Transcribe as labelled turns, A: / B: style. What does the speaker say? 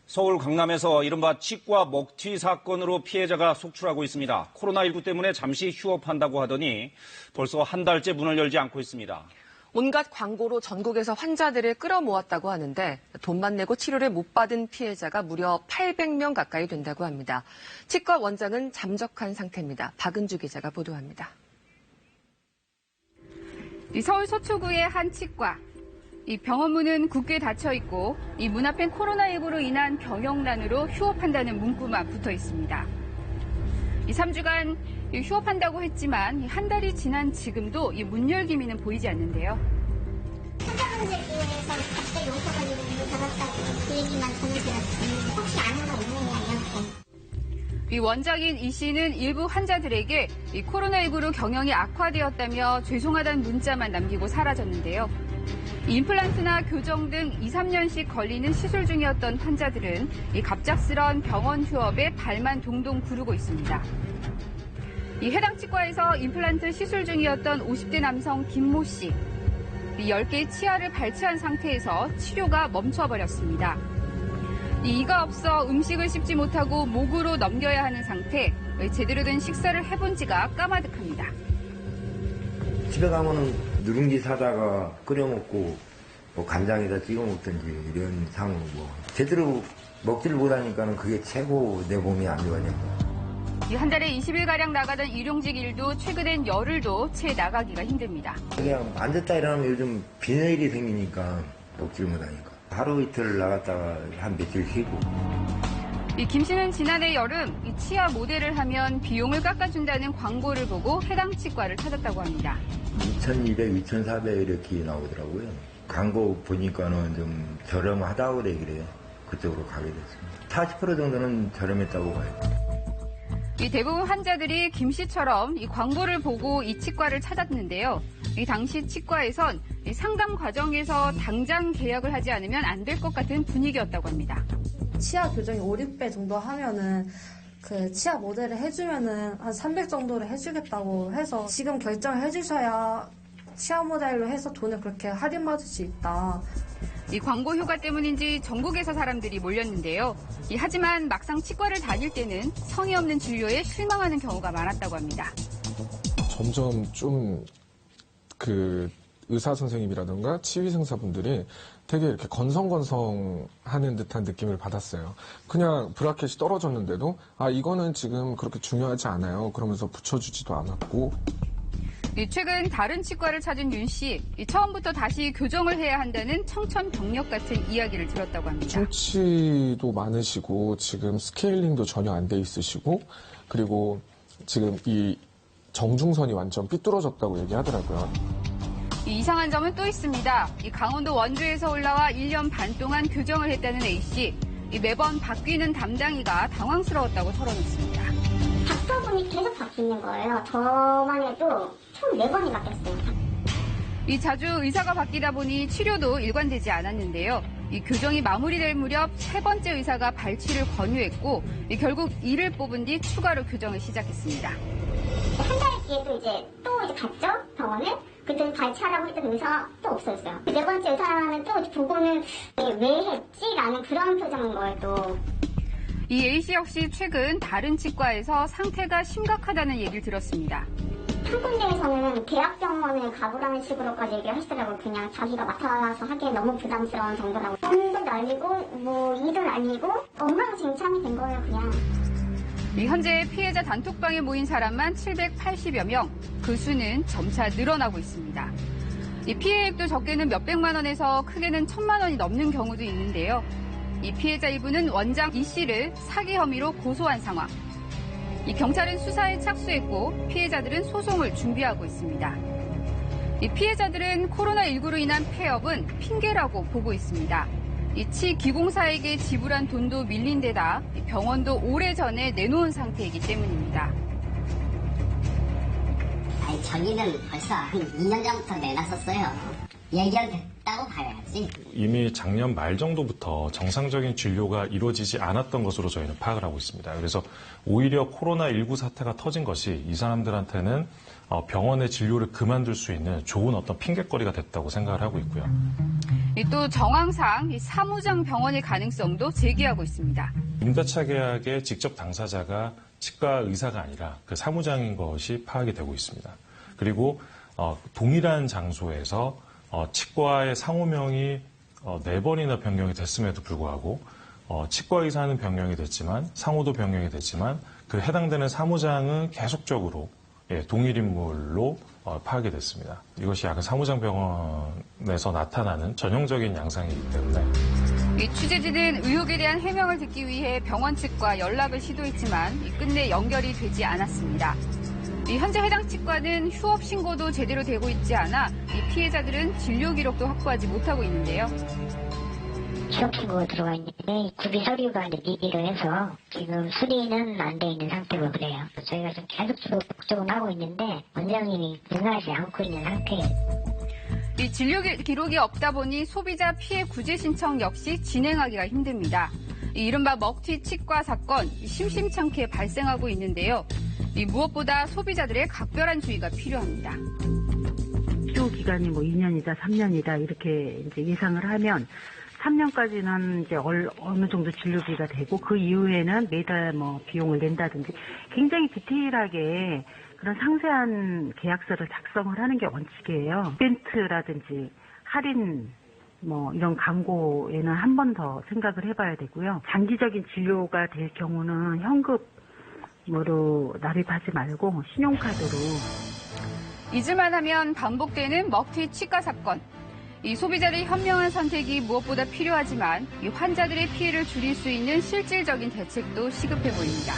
A: 서울 강남에서 이른바 치과 먹튀 사건으로 피해자가 속출하고 있습니다. 코로나19 때문에 잠시 휴업한다고 하더니 벌써 한 달째 문을 열지 않고 있습니다.
B: 온갖 광고로 전국에서 환자들을 끌어모았다고 하는데 돈만 내고 치료를 못 받은 피해자가 무려 800명 가까이 된다고 합니다. 치과 원장은 잠적한 상태입니다. 박은주 기자가 보도합니다.
C: 서울 서초구의 한 치과. 이 병원 문은 굳게 닫혀 있고 이 문 앞엔 코로나19로 인한 병역난으로 휴업한다는 문구만 붙어 있습니다. 이 3주간 휴업한다고 했지만 한 달이 지난 지금도 이 문 열 기미는 보이지 않는데요.
D: 환자분들 위해서 갑자기 오셔가지고 문을 닫았다고 그 얘기만 저는 들었어요. 혹시 아는 거 있느냐 이렇게.
C: 이 원장인 이 씨는 일부 환자들에게 이 코로나19로 경영이 악화되었다며 죄송하다는 문자만 남기고 사라졌는데요. 임플란트나 교정 등 2, 3년씩 걸리는 시술 중이었던 환자들은 이 갑작스런 병원 휴업에 발만 동동 구르고 있습니다. 이 해당 치과에서 임플란트 시술 중이었던 50대 남성 김모 씨. 이 10개의 치아를 발치한 상태에서 치료가 멈춰버렸습니다. 이가 없어 음식을 씹지 못하고 목으로 넘겨야 하는 상태. 제대로 된 식사를 해본 지가 까마득합니다.
E: 집에 가면은 누룽지 사다가 끓여 먹고 뭐 간장에다 찍어 먹든지 이런 상으로 뭐 제대로 먹지를 못하니까는 그게 최고 내 몸이 안 좋아졌고.
C: 한 달에 20일가량 나가던 일용직 일도 최근엔 열흘도 채 나가기가 힘듭니다.
E: 그냥 앉았다 일어나면 요즘 비늘이 생기니까 먹지를 못하니까 하루 이틀 나갔다가 한 며칠 쉬고.
C: 이 김 씨는 지난해 여름 이 치아 모델을 하면 비용을 깎아준다는 광고를 보고 해당 치과를 찾았다고 합니다.
E: 2,200, 2,400 이렇게 나오더라고요. 광고 보니까는 좀 저렴하다고 그래요. 그쪽으로 가게 됐습니다. 40% 정도는 저렴했다고 봐요.
C: 이 대부분 환자들이 김 씨처럼 이 광고를 보고 이 치과를 찾았는데요. 이 당시 치과에선 이 상담 과정에서 당장 계약을 하지 않으면 안 될 것 같은 분위기였다고 합니다.
F: 치아 교정이 5, 6배 정도 하면은 그 치아 모델을 해주면은 한 300 정도를 해주겠다고 해서 지금 결정을 해주셔야 치아 모델로 해서 돈을 그렇게 할인받을 수 있다.
C: 이 광고 효과 때문인지 전국에서 사람들이 몰렸는데요. 하지만 막상 치과를 다닐 때는 성의 없는 진료에 실망하는 경우가 많았다고 합니다.
G: 점점 좀 의사 선생님이라든가 치위생사분들이 되게 이렇게 건성건성하는 듯한 느낌을 받았어요. 그냥 브라켓이 떨어졌는데도 이거는 지금 그렇게 중요하지 않아요. 그러면서 붙여주지도 않았고.
C: 최근 다른 치과를 찾은 윤 씨, 처음부터 다시 교정을 해야 한다는 청천벽력 같은 이야기를 들었다고 합니다.
G: 충치도 많으시고 지금 스케일링도 전혀 안 돼 있으시고 그리고 지금 이 정중선이 완전 삐뚤어졌다고 얘기하더라고요.
C: 이상한 점은 또 있습니다. 강원도 원주에서 올라와 1년 반 동안 교정을 했다는 A씨. 매번 바뀌는 담당이가 당황스러웠다고 털어놓습니다.
D: 닥터분이 계속 바뀌는 거예요. 저만 해도 총 4번이 바뀌었어요.
C: 자주 의사가 바뀌다 보니 치료도 일관되지 않았는데요. 교정이 마무리될 무렵 세 번째 의사가 발치를 권유했고 결국 이를 뽑은 뒤 추가로 교정을 시작했습니다.
D: 한 달 뒤에도 또 갔죠? 병원을. 그때 발치하라고 했던 의사가 또 없어졌어요. 4번째 의사는 또 보고는 왜 했지? 라는 그런 표정인 거예요, 또.
C: 이 A씨 역시 최근 다른 치과에서 상태가 심각하다는 얘기를 들었습니다.
D: 한 군데에서는 대학병원을 가보라는 식으로까지 얘기를 하시더라고요. 그냥 자기가 맡아서 하기에 너무 부담스러운 정도라고. 돈도 날리고 일도 날리고 엉망진창이 된 거예요, 그냥.
C: 현재 피해자 단톡방에 모인 사람만 780여 명, 그 수는 점차 늘어나고 있습니다. 피해액도 적게는 몇백만 원에서 크게는 1,000만 원이 넘는 경우도 있는데요. 피해자 일부는 원장 이 씨를 사기 혐의로 고소한 상황. 경찰은 수사에 착수했고 피해자들은 소송을 준비하고 있습니다. 피해자들은 코로나19로 인한 폐업은 핑계라고 보고 있습니다. 치 기공사에게 지불한 돈도 밀린 데다 병원도 오래전에 내놓은 상태이기 때문입니다.
H: 저희는 벌써 한 2년 전부터 내놨었어요. 얘기할 있다고 봐야지.
I: 이미 작년 말 정도부터 정상적인 진료가 이루어지지 않았던 것으로 저희는 파악을 하고 있습니다. 그래서 오히려 코로나19 사태가 터진 것이 이 사람들한테는 병원의 진료를 그만둘 수 있는 좋은 어떤 핑곗거리가 됐다고 생각을 하고 있고요.
C: 또 정황상 이 사무장 병원의 가능성도 제기하고 있습니다.
I: 임대차 계약의 직접 당사자가 치과 의사가 아니라 그 사무장인 것이 파악이 되고 있습니다. 그리고 동일한 장소에서 치과의 상호명이 4번이나 변경이 됐음에도 불구하고 치과 의사는 변경이 됐지만 상호도 변경이 됐지만 그 해당되는 사무장은 계속적으로 동일 인물로 파악이 됐습니다. 이것이 약간 사무장 병원에서 나타나는 전형적인 양상이기 때문에
C: 이 취재진은 의혹에 대한 해명을 듣기 위해 병원 측과 연락을 시도했지만 끝내 연결이 되지 않았습니다. 현재 해당 치과는 휴업 신고도 제대로 되고 있지 않아 이 피해자들은 진료 기록도 확보하지 못하고 있는데요.
H: 휴업 신고가 들어와 있는데 구비 서류가 이제 미비로 해서 지금 수리는 안 돼 있는 상태고 그래요. 저희가 좀 계속적으로 걱정을 하고 있는데 원장님이 응하지 않고 있는 상태예요.
C: 이 진료 기록이 없다 보니 소비자 피해 구제 신청 역시 진행하기가 힘듭니다. 이른바 먹튀 치과 사건 심심찮게 발생하고 있는데요. 무엇보다 소비자들의 각별한 주의가 필요합니다.
J: 수요 기간이 2년이다, 3년이다 이렇게 이제 예상을 하면 3년까지는 이제 어느 정도 진료비가 되고 그 이후에는 매달 비용을 낸다든지 굉장히 디테일하게 그런 상세한 계약서를 작성을 하는 게 원칙이에요. 이벤트라든지 할인 이런 광고에는 한 번 더 생각을 해봐야 되고요. 장기적인 진료가 될 경우는 현금으로 납입하지 말고 신용카드로.
C: 잊을만 하면 반복되는 먹튀 치과 사건. 이 소비자의 현명한 선택이 무엇보다 필요하지만 이 환자들의 피해를 줄일 수 있는 실질적인 대책도 시급해 보입니다.